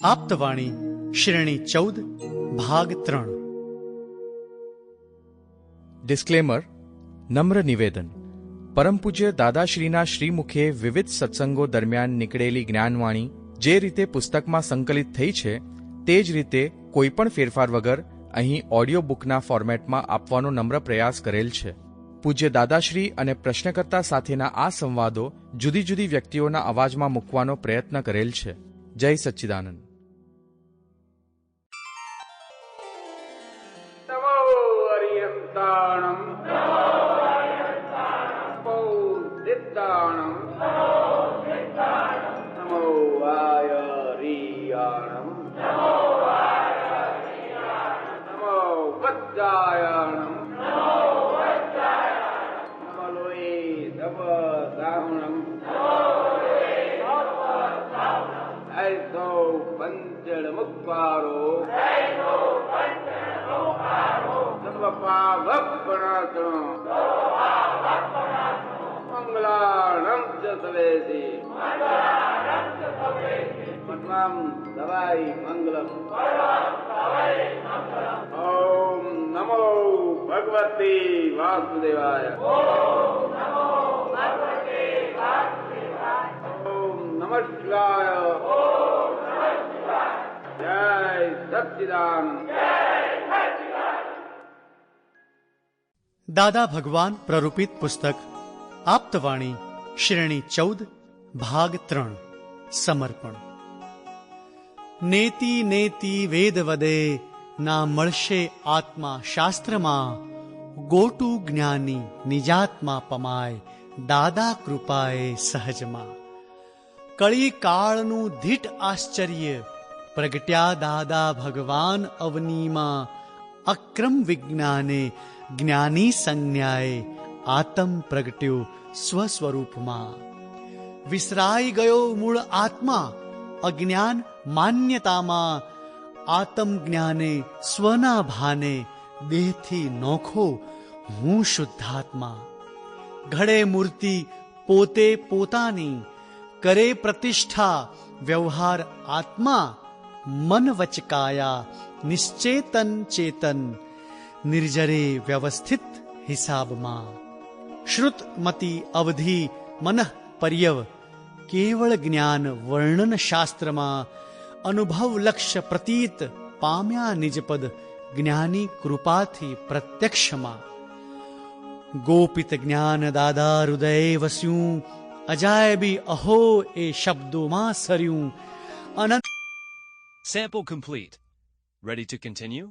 આપ્તવાણી શ્રેણી 14 ભાગ 3। ડિસ્ક્લેમર, નમ્ર નિવેદન। પરમ પૂજ્ય દાદાશ્રીના શ્રીમુખે વિવિધ સત્સંગો દરમિયાન નીકળેલી જ્ઞાનવાણી જે રીતે પુસ્તકમાં સંકલિત થઈ છે તે જ રીતે કોઈપણ ફેરફાર વગર અહીં ઓડિયો બુકના ફોર્મેટમાં આપવાનો નમ્ર પ્રયાસ કરેલ છે। પૂજ્ય દાદાશ્રી અને પ્રશ્નકર્તા સાથેના આ સંવાદો જુદી જુદી વ્યક્તિઓના અવાજમાં મૂકવાનો પ્રયત્ન કરેલ છે। જય સચ્ચિદાનંદ। મંગલાણમ ચ સવેસી મન્વામ દવાઈ મંગલમ। ઓમ નમો ભગવતી વાસુદેવાય। ઓમ નમઃ શિવાય। જય સચ્ચિદાનંદ। દાદા ભગવાન પ્રરૂપિત પુસ્તક આપ્તવાણી શ્રેણી 14 ભાગ 3 સમર્પણ। નેતિ નેતિ વેદ વદે ના મળશે આત્મા શાસ્ત્રમાં, ગોટુ જ્ઞાની નિજાત્મા પમાય દાદા કૃપાએ સહજમાં। કળી કાળનું ધીટ આશ્ચર્ય પ્રગટ્યા દાદા ભગવાન અવનીમાં, અક્રમ વિજ્ઞાને જ્ઞાની સંજ્ઞાએ આત્મ પ્રગટ્યો સ્વસ્વરૂપમાં। વિસરાઈ ગયો મૂળ આત્મા અજ્ઞાન માન્યતામાં, આત્મ જ્ઞાને સ્વના ભાને દેહથી નોખો હું શુદ્ધાત્મા। ઘડે મૂર્તિ પોતે પોતાની, કરે પ્રતિષ્ઠા વ્યવહાર આત્મા, મન વચકાયા નિશ્ચેતન ચેતન, નિર્જરે વ્યવસ્થિત હિસાબમાં। શ્રુતમતી અવધિ મનઃ પર્યવ કેવળ જ્ઞાન વર્ણન શાસ્ત્રમાં, અનુભવ લક્ષ્ય પ્રતીત પામ્યા નિજપદ જ્ઞાની કૃપાથી પ્રત્યક્ષમાં। ગોપિત જ્ઞાન દાદા હૃદયે વસ્યું, અજાયબી અહો એ શબ્દોમાં સર્યું। અનંત Sample complete. Ready to continue?